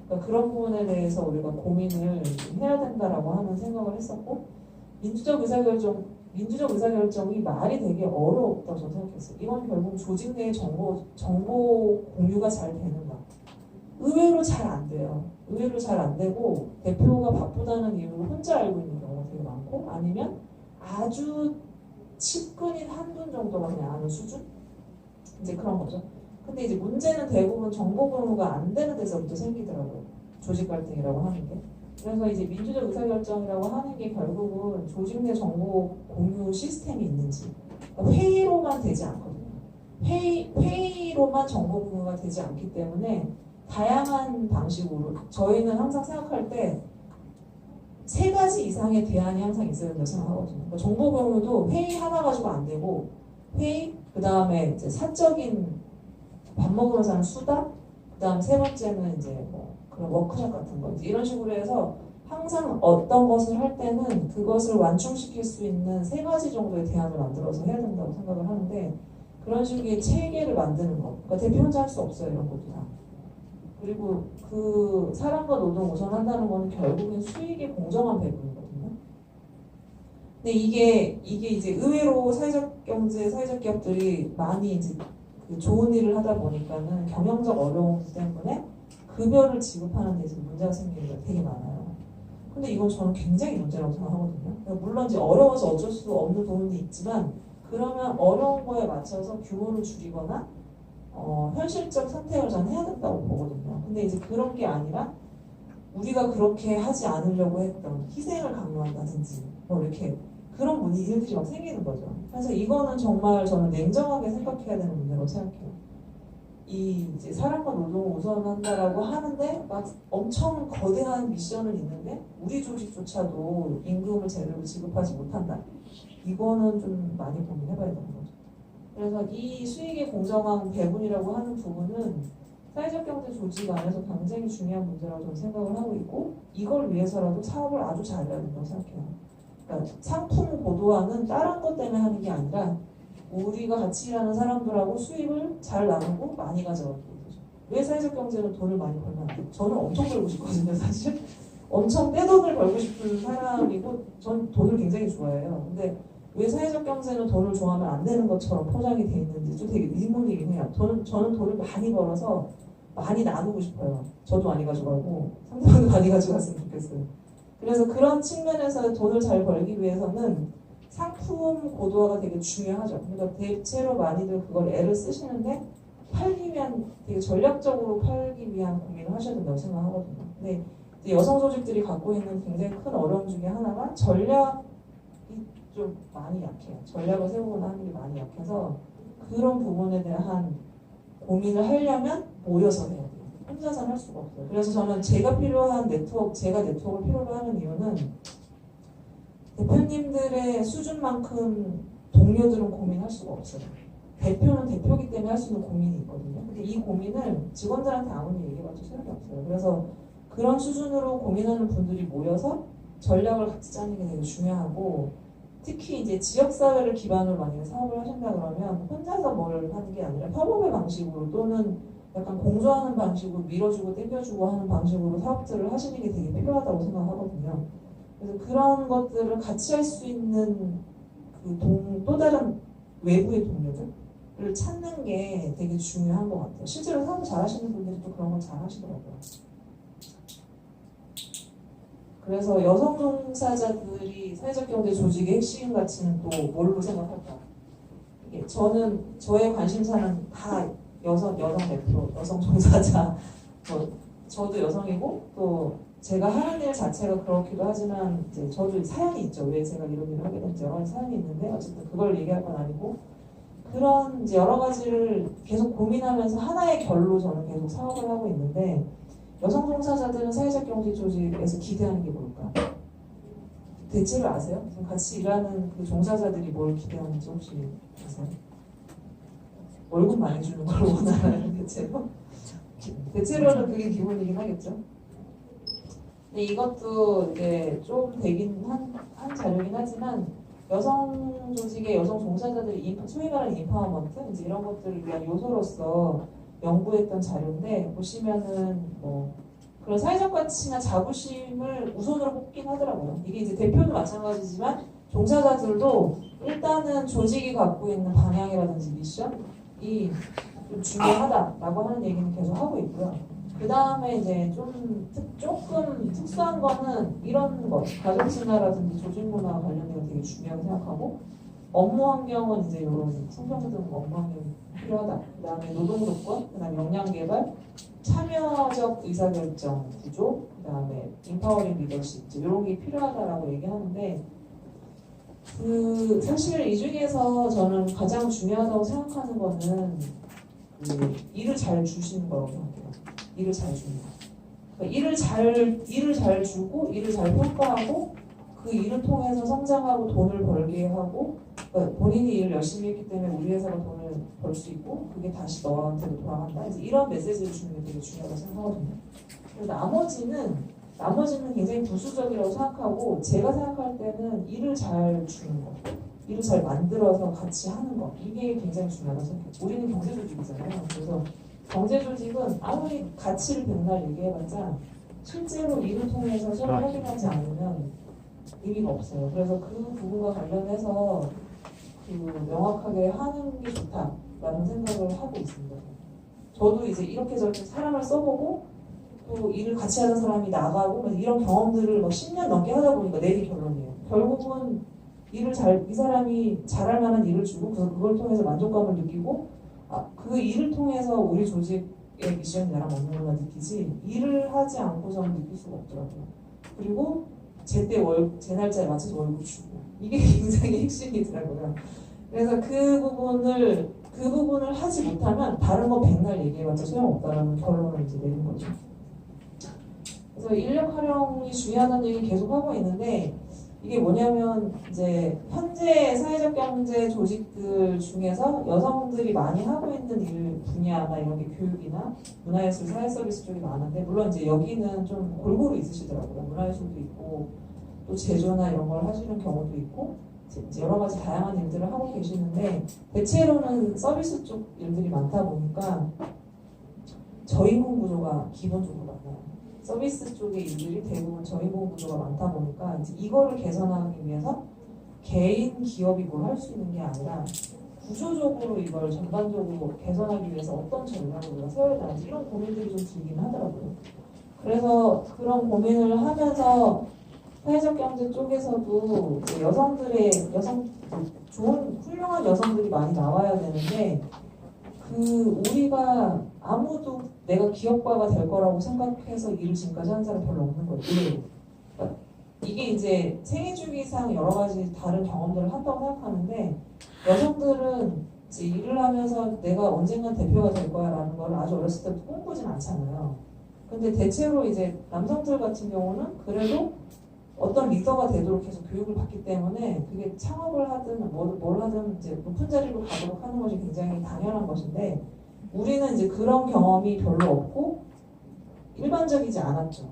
그러니까 그런 부분에 대해서 우리가 고민을 좀 해야 된다라고 하는 생각을 했었고, 민주적 의사결정이 말이 되게 어려웠다고 저는 생각했어요. 이건 결국 조직 내 정보 공유가 잘 되는가? 의외로 잘 안 돼요. 의외로 잘 안 되고 대표가 바쁘다는 이유로 혼자 알고 있는 경우가 되게 많고, 아니면 아주 측근인 한 분 정도가 그냥 아는 수준? 이제 그런 거죠. 근데 이제 문제는 대부분 정보 공유가 안 되는 데서부터 생기더라고요. 조직 갈등이라고 하는 게. 그래서 이제 민주적 의사결정이라고 하는 게 결국은 조직 내 정보 공유 시스템이 있는지, 그러니까 회의로만 되지 않거든요. 회의로만 정보 공유가 되지 않기 때문에 다양한 방식으로 저희는 항상 생각할 때 세 가지 이상의 대안이 항상 있어야 된다고 생각하거든요. 그러니까 정보 공유도 회의 하나 가지고 안 되고, 회의, 그 다음에 이제 사적인 밥 먹으면서 하는 수다, 그 다음 세 번째는 이제 뭐 그런 워크숍 같은 거, 이제 이런 식으로 해서 항상 어떤 것을 할 때는 그것을 완충시킬 수 있는 세 가지 정도의 대안을 만들어서 해야 된다고 생각을 하는데, 그런 식의 체계를 만드는 거, 그러니까 대표 혼자 할 수 없어요. 이런 것도 다. 그리고 그 사람과 노동 우선한다는 거는 결국엔 수익의 공정한 배분이거든요. 근데 이게 이제 의외로 사회적 경제, 사회적 기업들이 많이 이제 그 좋은 일을 하다 보니까는 경영적 어려움 때문에 급여를 지급하는 데서 문제가 생기는 게 되게 많아요. 근데 이건 저는 굉장히 문제라고 생각하거든요. 그러니까 물론 이제 어려워서 어쩔 수 없는 부분도 있지만, 그러면 어려운 거에 맞춰서 규모를 줄이거나 현실적 선택을 저는 해야 된다고 보거든요. 근데 이제 그런 게 아니라 우리가 그렇게 하지 않으려고 했던 희생을 강요한다든지 뭐 이렇게 그런 일들이 막 생기는 거죠. 그래서 이거는 정말 저는 냉정하게 생각해야 되는 문제라고 생각해요. 이 이제 사람과 노동을 우선한다라고 하는데 막 엄청 거대한 미션은 있는데 우리 조직조차도 임금을 제대로 지급하지 못한다. 이거는 좀 많이 고민해봐야 되는 거죠. 그래서 이 수익의 공정한 배분이라고 하는 부분은 사회적 경제 조직 안에서 굉장히 중요한 문제라고 저는 생각을 하고 있고, 이걸 위해서라도 사업을 아주 잘해야 된다고 생각해요. 그러니까 상품 고도화는 다른 것 때문에 하는 게 아니라 우리가 같이 일하는 사람들하고 수익을 잘 나누고 많이 가져가는 거죠. 왜 사회적 경제는 돈을 많이 벌면 안 돼요? 저는 엄청 벌고 싶거든요, 사실. 엄청 떼돈을 벌고 싶은 사람이고, 전 돈을 굉장히 좋아해요. 근데 왜 사회적 경제는 돈을 좋아하면 안 되는 것처럼 포장이 돼 있는지 좀 되게 의문이긴 해요. 저는 돈을 많이 벌어서 많이 나누고 싶어요. 저도 많이 가져가고 상대방도 많이 가져갔으면 좋겠어요. 그래서 그런 측면에서 돈을 잘 벌기 위해서는 상품 고도화가 되게 중요하죠. 그러니까 대체로 많이들 그걸 애를 쓰시는데 팔기 위한, 되게 전략적으로 팔기 위한 고민을 하셔야 된다고 생각하거든요. 근데 여성 조직들이 갖고 있는 굉장히 큰 어려움 중에 하나가 전략이 좀 많이 약해요. 전략을 세우거나 하는 게 많이 약해서 그런 부분에 대한 고민을 하려면 모여서 해야 돼요. 혼자서는 할 수가 없어요. 그래서 저는 제가 필요한 네트워크, 제가 네트워크를 필요로 하는 이유는 대표님들의 수준만큼 동료들은 고민할 수가 없어요. 대표는 대표이기 때문에 할 수 있는 고민이 있거든요. 근데 이 고민을 직원들한테 아무리 얘기해봐도 소용이 없어요. 그래서 그런 수준으로 고민하는 분들이 모여서 전략을 같이 짜는 게 되게 중요하고, 특히 이제 지역사회를 기반으로 만약에 사업을 하신다 그러면 혼자서 뭘 하는 게 아니라 협업의 방식으로 또는 약간 공조하는 방식으로 밀어주고 땡겨주고 하는 방식으로 사업들을 하시는 게 되게 필요하다고 생각하거든요. 그래서 그런 것들을 같이 할 수 있는 또 다른 외부의 동료들을 찾는 게 되게 중요한 것 같아요. 실제로 사업 잘하시는 분들이 또 그런 걸 잘 하시더라고요. 그래서 여성 종사자들이 사회적 경제 조직의 핵심 가치는 또 뭘로 생각할까? 이게 저의 관심사는 다 여성 대표, 여성 종사자. 저도 여성이고 또 제가 하는 일 자체가 그렇기도 하지만 이제 저도 사연이 있죠. 왜 제가 이런 일을 하게 된지 여러 가지 사연이 있는데 어쨌든 그걸 얘기할 건 아니고, 그런 이제 여러 가지를 계속 고민하면서 하나의 결로 저는 계속 사업을 하고 있는데, 여성 종사자들은 사회적 경제 조직에서 기대하는 게 뭘까? 대체로 아세요? 같이 일하는 그 종사자들이 뭘 기대하는지 혹시 아세요? 월급 많이 주는 걸 원하는 대체로? 대체로는 그게 기본이긴 하겠죠. 근데 이것도 이제 좀 되긴 한 자료긴 하지만, 여성 조직의 여성 종사자들이 소위 말하는 인파워먼트 이제 이런 것들을 위한 요소로서 연구했던 자료인데, 보시면은 뭐 그런 사회적 가치나 자부심을 우선으로 뽑긴 하더라고요. 이게 이제 대표도 마찬가지지만 종사자들도 일단은 조직이 갖고 있는 방향이라든지 미션이 좀 중요하다라고 하는 얘기는 계속 하고 있고요. 그 다음에 이제 조금 특수한 거는 이런 거, 가족문화라든지 조직문화와 관련된 게 되게 중요하다고 생각하고, 업무 환경은 이제 이런 성장등 업무 환경이 필요하다. 그 다음에 노동조건, 그 다음에 역량개발, 참여적 의사결정 구조, 그 다음에 인파워링 리더십 이런 게 필요하다라고 얘기하는데, 사실 이 중에서 저는 가장 중요하다고 생각하는 거는 일을 잘 주시는 거라고 생각해요. 일을 잘 주는 거. 그러니까 일을 잘 주고 일을 잘 평가하고 그 일을 통해서 성장하고 돈을 벌게 하고, 그러니까 본인이 일을 열심히 했기 때문에 우리 회사가 돈을 벌 수 있고 그게 다시 너한테도 돌아간다. 이제 이런 메시지를 주는 게 되게 중요하다고 생각하거든요. 그리고 나머지는 굉장히 부수적이라고 생각하고, 제가 생각할 때는 일을 잘 주는 거, 일을 잘 만들어서 같이 하는 거, 이게 굉장히 중요하다고 생각해요. 우리는 경제조직이잖아요. 그래서 경제조직은 아무리 가치를 백날 얘기해봤자 실제로 일을 통해서 서로 확인하지 않으면 의미가 없어요. 그래서 그 부분과 관련해서 명확하게 하는 게 좋다라는 생각을 하고 있습니다. 저도 이제 이렇게 저렇게 사람을 써보고 또 일을 같이 하는 사람이 나가고 이런 경험들을 10년 넘게 하다 보니까 내린 결론이에요. 결국은 이 사람이 잘할 만한 일을 주고 그걸 통해서 만족감을 느끼고, 그 일을 통해서 우리 조직의 미션이 나랑 맞는구나 느끼지, 일을 하지 않고서는 느낄 수가 없더라고요. 그리고 제 날짜에 맞춰서 월급 주고, 이게 굉장히 핵심이더라고요. 그래서 그 부분을 하지 못하면 다른 거 백날 얘기해봤자 소용없다라는 결론을 이제 내린 거죠. 그래서 인력 활용이 중요하다는 얘기 계속 하고 있는데, 이게 뭐냐면 이제 현재 사회적 경제 조직들 중에서 여성들이 많이 하고 있는 일 분야나 이런 게 교육이나 문화예술, 사회서비스 쪽이 많은데, 물론 이제 여기는 좀 골고루 있으시더라고요. 문화예술도 있고 또 제조나 이런 걸 하시는 경우도 있고 이제 여러 가지 다양한 일들을 하고 계시는데, 대체로는 서비스 쪽 일들이 많다 보니까 저임금 구조가 기본적으로 많아요. 서비스 쪽의 일들이 대부분 저임금 구조가 많다 보니까 이제 이거를 개선하기 위해서 개인 기업이 뭘 할 수 있는 게 아니라 구조적으로 이걸 전반적으로 개선하기 위해서 어떤 전략을 우리가 세워야 되는지 이런 고민들이 좀 들긴 하더라고요. 그래서 그런 고민을 하면서 사회적 경제 쪽에서도 좋은 훌륭한 여성들이 많이 나와야 되는데, 우리가 아무도 내가 기업가가 될 거라고 생각해서 일을 지금까지 한 사람 별로 없는 거예요. 그러니까 이게 이제 생애주기상 여러 가지 다른 경험들을 한다고 생각하는데, 여성들은 이제 일을 하면서 내가 언젠간 대표가 될 거야라는 걸 아주 어렸을 때부터 꿈꾸진 않잖아요. 근데 대체로 이제 남성들 같은 경우는 그래도 어떤 리더가 되도록 해서 교육을 받기 때문에 그게 창업을 하든 뭘 하든 이제 높은 자리로 가도록 하는 것이 굉장히 당연한 것인데, 우리는 이제 그런 경험이 별로 없고 일반적이지 않았죠.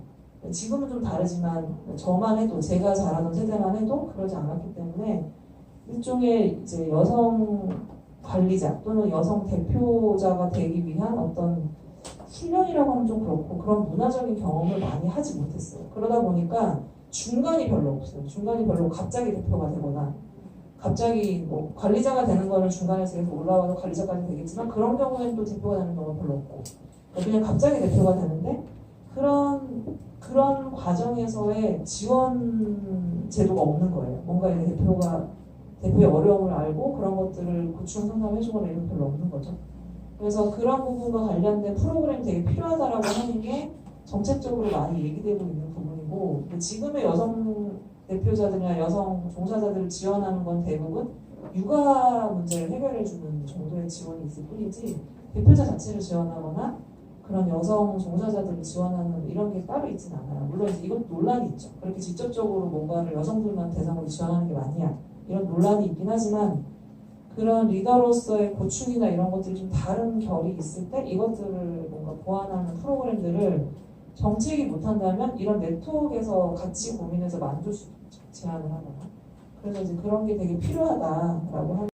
지금은 좀 다르지만 저만 해도, 제가 자라던 세대만 해도 그러지 않았기 때문에 일종의 이제 여성 관리자 또는 여성 대표자가 되기 위한 어떤 훈련이라고 하면 좀 그렇고 그런 문화적인 경험을 많이 하지 못했어요. 그러다 보니까 중간이 별로 없어요. 중간이 별로 갑자기 대표가 되거나 갑자기 관리자가 되는 거는 중간에서 계속 올라와서 관리자까지 되겠지만, 그런 경우에는 또 대표가 되는 경우가 별로 없고 그냥 갑자기 대표가 되는데, 그런 과정에서의 지원 제도가 없는 거예요. 뭔가 이제 대표의 어려움을 알고 그런 것들을 구충 상담해주거나 이런 게 별로 없는 거죠. 그래서 그런 부분과 관련된 프로그램이 되게 필요하다라고 하는 게 정책적으로 많이 얘기되고 있는 부분이고, 지금의 여성 대표자들이나 여성 종사자들을 지원하는 건 대부분 육아 문제를 해결해주는 정도의 지원이 있을 뿐이지, 대표자 자체를 지원하거나 그런 여성 종사자들을 지원하는 이런 게 따로 있지는 않아요. 물론 이것도 논란이 있죠. 그렇게 직접적으로 뭔가를 여성들만 대상으로 지원하는 게 맞냐, 이런 논란이 있긴 하지만, 그런 리더로서의 고충이나 이런 것들이 좀 다른 결이 있을 때 이것들을 뭔가 보완하는 프로그램들을 정책이 못한다면 이런 네트워크에서 같이 고민해서 만들 수 있죠. 제안을 하거나. 그래서 이제 그런 게 되게 필요하다라고 하는